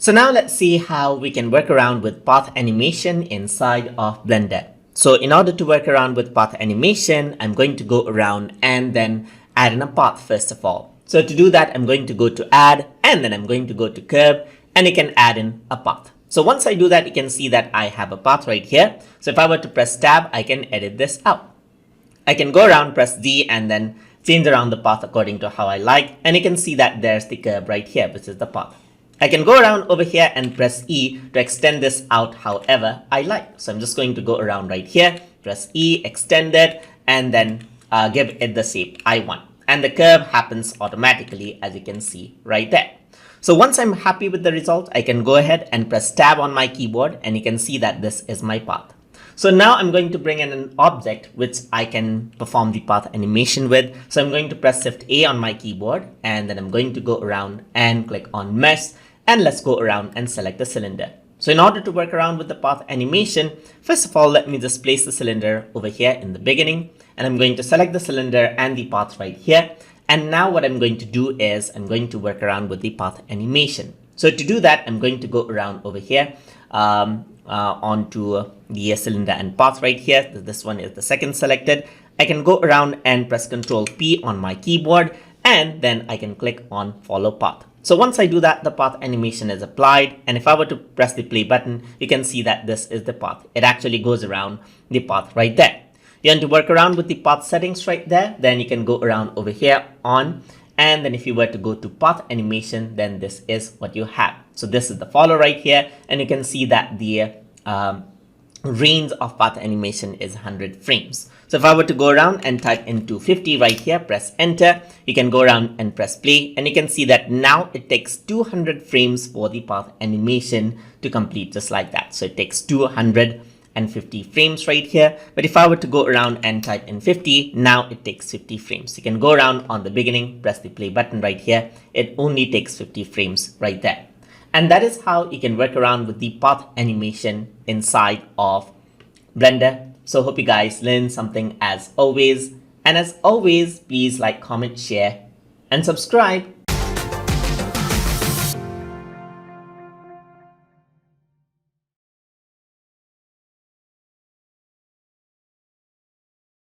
So now let's see how we can work around with path animation inside of Blender. So in order to work around with path animation, I'm going to go around and then add in a path first of all. So to do that, I'm going to go to add and then I'm going to go to curve and you can add in a path. So once I do that, you can see that I have a path right here. So if I were to press tab, I can edit this out. I can go around, press D and then change around the path according to how I like. And you can see that there's the curve right here, which is the path. I can go around over here and press E to extend this out however I like. So I'm just going to go around right here, press E, extend it, and then give it the shape I want. And the curve happens automatically, as you can see right there. So once I'm happy with the result, I can go ahead and press tab on my keyboard and you can see that this is my path. So now I'm going to bring in an object which I can perform the path animation with. So I'm going to press Shift A on my keyboard and then I'm going to go around and click on mesh. And let's go around and select the cylinder. So in order to work around with the path animation, first of all, let me just place the cylinder over here in the beginning. And I'm going to select the cylinder and the path right here. And now what I'm going to do is I'm going to work around with the path animation. So to do that, I'm going to go around over here onto the cylinder and path right here. This one is the second selected. I can go around and press Ctrl P on my keyboard and then I can click on follow path. So once I do that, the path animation is applied. And if I were to press the play button, you can see that this is the path. It actually goes around the path right there. You want to work around with the path settings right there. Then you can go around over here on. And then if you were to go to path animation, then this is what you have. So this is the follow right here. And you can see that the range of path animation is 100 frames. So if I were to go around and type in 250 right here, press enter, you can go around and press play and you can see that now it takes 200 frames for the path animation to complete just like that. So it takes 250 frames right here. But if I were to go around and type in 50, now it takes 50 frames. You can go around on the beginning, press the play button right here. It only takes 50 frames right there. And that is how you can work around with the path animation inside of Blender. So hope you guys learned something as always. And as always, please like, comment, share, and subscribe.